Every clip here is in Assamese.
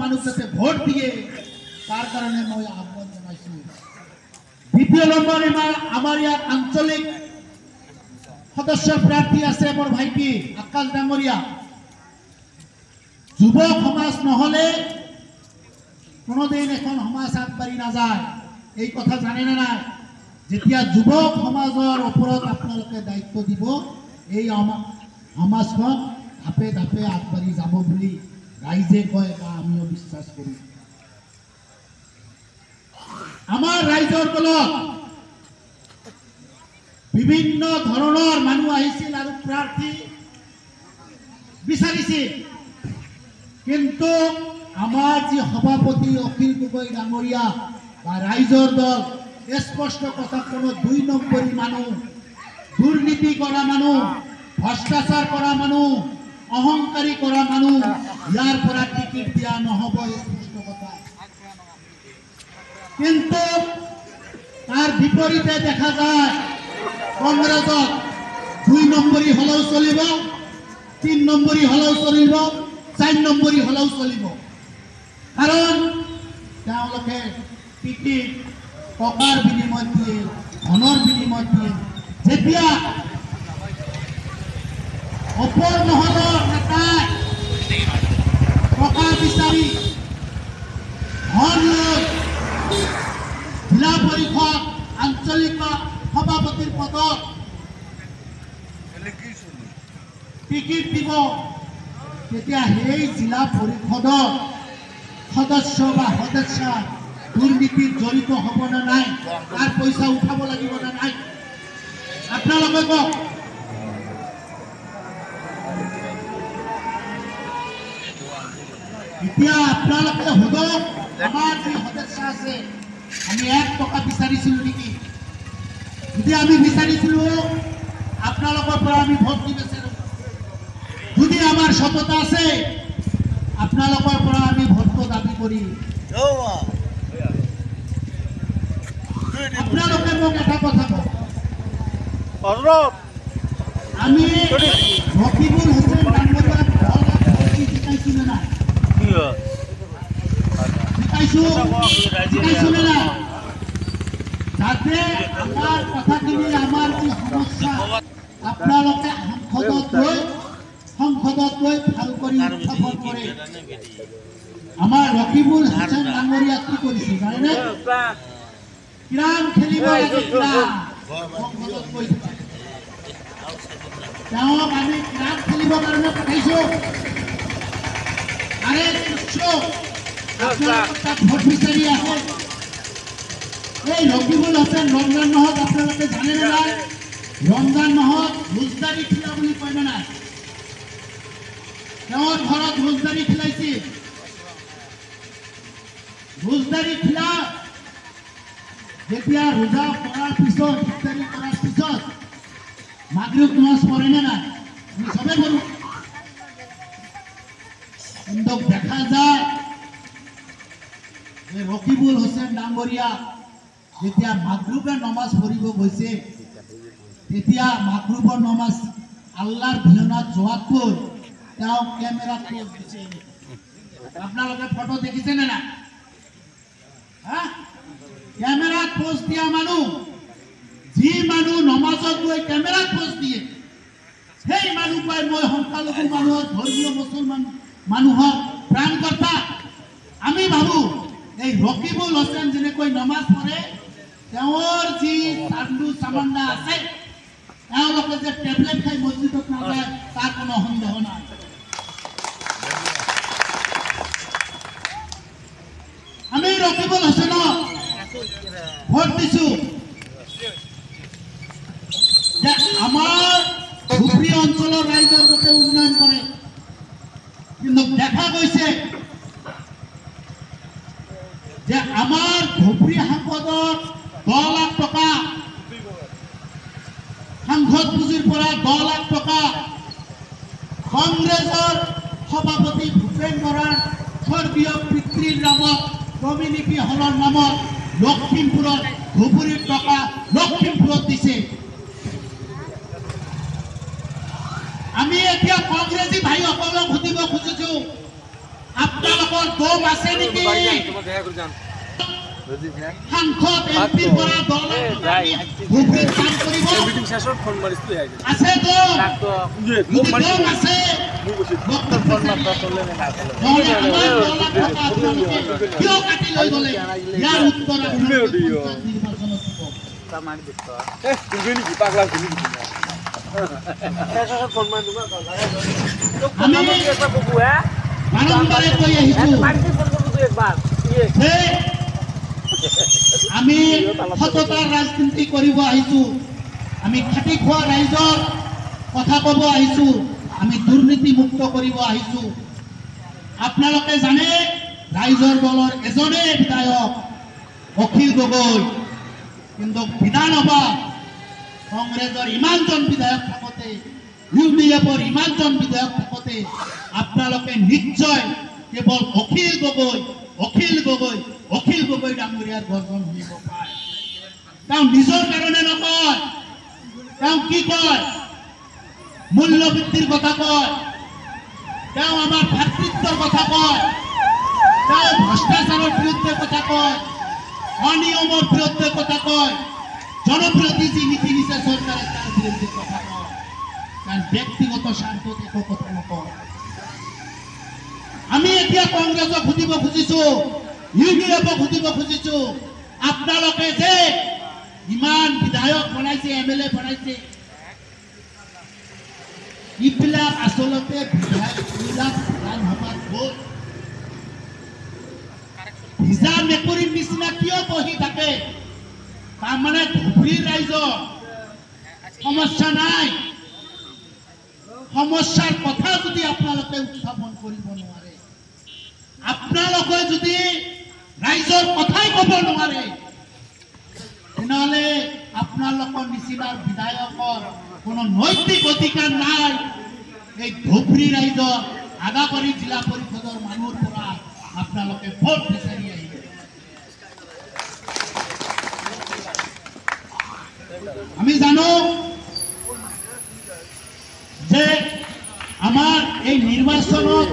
মানুহ যাতে ভোট দিয়ে তাৰ কাৰণে মই আহ্বান জনাইছো। দ্বিতীয় নম্বৰ আমাৰ ইয়াত আঞ্চলিক সদস্য প্ৰাৰ্থী আছে মোৰ ভাইটি আকাশ ডাঙৰীয়া। যুৱ সমাজ নহলে কোনোদিন এখন সমাজ আগবাঢ়ি নাযায়, এই কথা জানে নে নাই? যেতিয়া যুৱক সমাজৰ ওপৰত আপোনালোকে দায়িত্ব দিব, এই সমাজখন ধাপে ধাপে আগবাঢ়ি যাব বুলি ৰাইজে কয় বা আমিও বিশ্বাস কৰোঁ। আমাৰ ৰাইজৰ দলত বিভিন্ন ধৰণৰ মানুহ আহিছিল আৰু প্ৰাৰ্থী বিচাৰিছিল, কিন্তু আমাৰ যি সভাপতি অখিল গগৈ ডাঙৰীয়া বা ৰাইজৰ দল স্পষ্ট কথা, কোনো 2 নম্বৰী মানুহ, দুৰ্নীতি কৰা মানুহ, ভ্ৰষ্টাচাৰ কৰা মানুহ, অহংকাৰী কৰা মানুহ ইয়াৰ পৰা টিকিট দিয়া নহ'ব, স্পষ্ট কথা। কিন্তু তাৰ বিপৰীতে দেখা যায় কংগ্ৰেছত 2 নম্বৰী হলেও চলিব, 3 নম্বৰী হলেও চলিব, 4 নম্বৰী হলেও চলিব, কাৰণ তেওঁলোকে টিকিট টকাৰ বিনিময়ত দিয়ে, ধনৰ বিনিময়ত দিয়ে। যেতিয়া ওপৰ মহলৰ নেতাই টকা বিচাৰি ধন লৈ জিলা পৰিষদ আঞ্চলিক সভাপতিৰ পদত টিকিট দিব, তেতিয়া সেই জিলা পৰিষদৰ সদস্য বা সদস্য দুৰ্নীতিত জড়িত হ'ব নে নাই, তাৰ পইচা উঠাব লাগিব নে নাই? আপোনালোকে কওক। এতিয়া আপোনালোকে সোধক, আমাৰ যি সদস্য আছে আমি 1 টকা বিচাৰিছিলো নেকি? যদি আমি বিচাৰিছিলো আপোনালোকৰ পৰা আমি ভোট দি বিচাৰো। যদি আমাৰ সততা আছে আপোনালোকৰ পৰা আমি ভোটটো দাবী কৰিম। আপোনালোকে মোক এটা কথা কওক, আমি ৰকিবুল হুছেইন ডাঙৰীয়াক জিকাইছো নে নাই? জিকাইছো নে নাই? যাতে আমাৰ কথাখিনি, আমাৰ যি সমস্যা আপোনালোকে সংসদত গৈ ভাল কৰি উত্থাপন কৰে। আমাৰ ৰকিবুল হুছেইন ডাঙৰীয়া কি কৰিছে জানেনে? কিৰাম খেলিব লাগে, সংসদত গৈ তেওঁক আমি কিৰাম খেলিবৰ কাৰণে পঠাইছো। আৰে ভোট বিচাৰি আছে এই ৰকিবুল হুছেইন ৰমজান মাহত আপোনালোকে জানে নে নাই? ৰমজান মাহত ৰোজদাৰী খিলা বুলি কয় নে নাই? তেওঁৰ ঘৰত ৰোজদাৰী খিলাইছিল। ৰোজদাৰী খিলা যেতিয়া ৰোজা কৰাৰ পিছত, ইফতাৰী কৰাৰ পিছত মাগৰিব নামাজ পঢ়ে নে নাই? আমি চবে কৰো। কিন্তু দেখা যায় যে ৰকিবুল হুছেইন ডাঙৰীয়া যেতিয়া মাগৰিবৰ নামাজ পঢ়িব গৈছে, তেতিয়া মাগৰিবৰ নামাজ আল্লাহৰ ভিতৰত যোৱাতকৈ তেওঁ কেমেৰাত পোজ দিছে। আপোনালোকে ফটো দেখিছে নে নাই? কেমেৰাত পোজ দিয়া মানুহ, যি মানুহ নমাজত গৈ কেমেৰাত পোজ দিয়ে, সেই মানুহ কয় মই সংখ্যালঘু মানুহৰ ধৰ্মীয় মুছলমান মানুহৰ প্ৰাণকৰ্তা। আমি ভাবো এই ৰকিবুল হুছেইন যেনেকৈ নমাজ পঢ়ে, তেওঁৰ যি চান্দু চামান্ডা আছে, তেওঁলোকে যে টেবলেট খাই মছজিদত নাযায় তাৰ কোনো সন্দেহ নাই। আমি ৰকিবুল হুছেইনক ভোট দিছো যে আমাৰ ধুবুৰী অঞ্চলৰ ৰাইজৰ যাতে উন্নয়ন কৰে। কিন্তু দেখা গৈছে যে আমাৰ ধুবুৰী সাংসদৰ 10 লাখ টকা, সাংসদ পুঁজিৰ পৰা 10 লাখ টকা কংগ্ৰেছৰ সভাপতি ভূপেন বৰাৰ স্বৰ্গীয় পিতৃৰ নামত, কমিউনিটি হলৰ নামত লখিমপুৰত, ধুবুৰীৰ টকা লখিমপুৰত দিছে। আমি এতিয়া কংগ্ৰেছী ভাইসকলক সুধিব খুজিছো আপোনালোকৰ দম আছে নেকি? সাংসদ এমপিৰ পৰা দল ধুবুৰীত কাম কৰিব আছে দম? যদি দম আছে কিয় কাটি লৈ গ'লে? ইয়াৰ উত্তৰ বাৰম্বাৰে কৈ আহিছো, আমি সততাৰ ৰাজনীতি কৰিব আহিছো, আমি খাটি খোৱা ৰাইজৰ কথা ক'ব আহিছো, আমি দুৰ্নীতি মুক্ত কৰিব আহিছো। আপোনালোকে জানে ৰাইজৰ দলৰ এজনে বিধায়ক অখিল গগৈ, কিন্তু বিধানসভা কংগ্ৰেছৰ ইমানজন বিধায়ক থাকোঁতে, UDFৰ ইমানজন বিধায়ক থাকোঁতে আপোনালোকে নিশ্চয় কেৱল অখিল গগৈ ডাঙৰীয়াৰ গৰ্জন শুনিব পাৰে। তেওঁ নিজৰ কাৰণে নকয়, তেওঁ কি কয়? মূল্যবৃদ্ধিৰ কথা কয়, তেওঁ আমাৰ ভাতৃত্বৰ কথা কয়, তেওঁ ভ্ৰষ্টাচাৰৰ বিৰুদ্ধে কথা কয়, অনিয়মৰ বিৰুদ্ধে কথা কয়, জনবিৰোধী যি নীতি নিছে চৰকাৰে তাৰ বিৰুদ্ধে কথা কয়, কাৰণ ব্যক্তিগত স্বাৰ্থত একো কথা নকয়। আমি এতিয়া কংগ্ৰেছক সুধিব খুজিছো, UDFক সুধিব খুজিছো, আপোনালোকে যে ইমান বিধায়ক বনাইছে, MLA বনাইছে, এইবিলাক আচলতে বিধায়কবিলাক বিধানসভাত গৈ ভিজা মেকুৰীৰ নিচিনা কিয় বহি থাকে? তাৰমানে ধুবুৰীৰ ৰাইজৰ সমস্যা নাই, সমস্যাৰ কথা যদি আপোনালোকে উত্থাপন কৰিব নোৱাৰে, আপোনালোকে যদি ৰাইজৰ কথাই ক'ব নোৱাৰে, তেনেহ'লে আপোনালোকৰ নিচিনা বিধায়কৰ কোনো নৈতিক অধিকাৰ নাই এই ধুবুৰী ৰাইজৰ আদাবাৰী জিলা পৰিষদৰ মানুহৰ পৰা আপোনালোকে ভোট বিচাৰি আহিব। আমি জানো যে আমাৰ এই নিৰ্বাচনত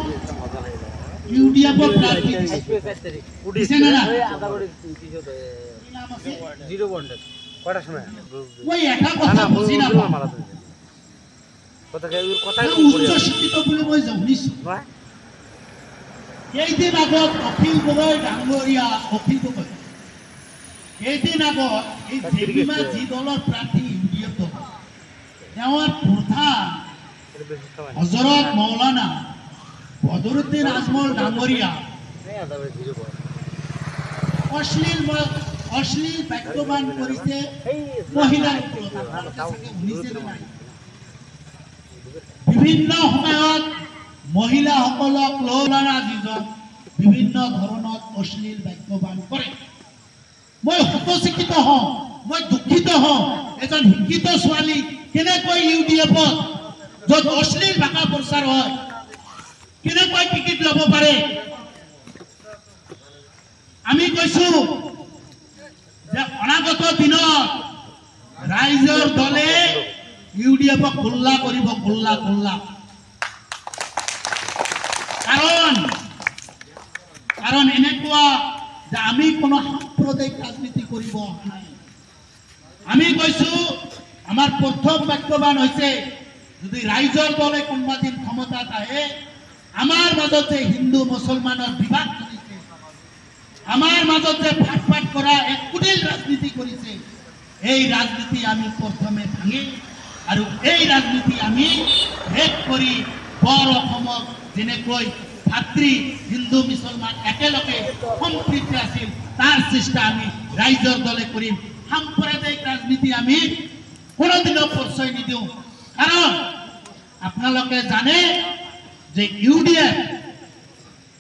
UDFৰ প্ৰাৰ্থী দিছে নে নাই? মই এটা কথা বুজি নাপাওঁ, উচ্চ শিক্ষিত বুলি মই শুনিছো। কেইদিন আগত অখিল গগৈ ডাঙৰীয়া, কেইদিন আগত এই জেডিমা যি দলৰ প্ৰাৰ্থী UDF দল, তেওঁৰ প্ৰধান হজৰত মৌলানা বদৰুদ্দিন আজমল ডাঙৰীয়া অশ্লীল বাক্যবান কৰিছে মহিলাৰ ওপৰত। বিভিন্ন সময়ত মহিলাসকলক লৌলানা যিজন বিভিন্ন ধৰণত অশ্লীল বাক্যবান কৰে। মই হতচিকিত হওঁ, মই দুখিত হওঁ, এজন শিক্ষিত ছোৱালী কেনেকৈ UDFত য'ত অশ্লীল ভাষা প্ৰচাৰ হয় কেনেকৈ টিকিট ল'ব পাৰে? আমি কৈছো যে অনাগত দিনত ৰাইজৰ দলে UDFক গোল্লা কৰিব, গোল্লা। কাৰণ এনেকুৱা যে আমি কোনো সাম্প্ৰদায়িক ৰাজনীতি কৰিব অহা নাই। আমি কৈছো আমাৰ প্ৰথম বাক্যবান হৈছে, যদি ৰাইজৰ দলে কোনোবা দিন ক্ষমতাত আহে, আমাৰ মাজত যে হিন্দু মুছলমানৰ বিবাদ চলিছে, আমাৰ মাজত যে ফাট কৰা এক কুটিল ৰাজনীতি কৰিছে, এই ৰাজনীতি আমি প্ৰথমে ভাঙি আৰু এই ৰাজনীতি আমি শেষ কৰি বৰ অসমক যেনেকৈ ভাতৃ হিন্দু মুছলমান একেলগে সম্প্ৰীতি আছিল তাৰ চেষ্টা আমি ৰাইজৰ দলে কৰিম। সাম্প্ৰদায়িক ৰাজনীতি আমি কোনোদিনো পৰিচয় নিদিওঁ। কাৰণ আপোনালোকে জানে যে UDF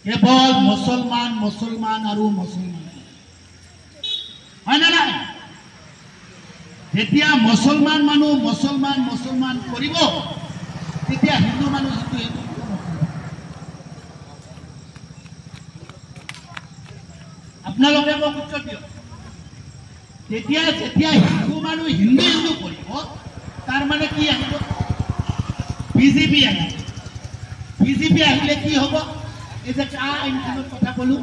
কেৱল মুছলমান আৰু মুছলমান, হয় না নাই? যেতিয়া মুছলমান মানুহ মুছলমান কৰিব, তেতিয়া হিন্দু মানুহ যিটো আপোনালোকে মোক উত্তৰ দিয়ক। যেতিয়া হিন্দু মানুহ হিন্দু কৰিব, তাৰ মানে কি আহিব? বিজেপি আহিব। বিজেপি আহিলে কি হ'ব? এই যে আইনখনৰ কথা ক'লো,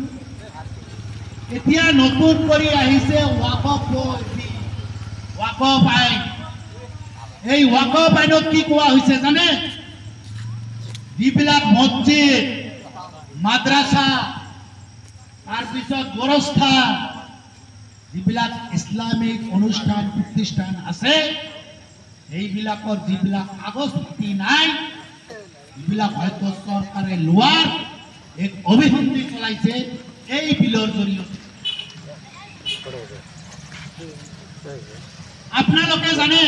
এতিয়া নতুন কৰি আহিছে ৱাকফ আইন। এই ৱাকফ আইনত কি কোৱা হৈছে জানে? যিবিলাক মছজিদ, মাদ্ৰাছা, তাৰপিছত গোৰস্থান, যিবিলাক ইছলামিক অনুষ্ঠান প্ৰতিষ্ঠান আছে, সেইবিলাকৰ যিবিলাক কাগজ পাতি নাই, এইবিলাক হয়তো চৰকাৰে লোৱাৰ এক অভিসন্ধি চলাইছে এই বিলৰ জৰিয়তে। আপোনালোকে জানে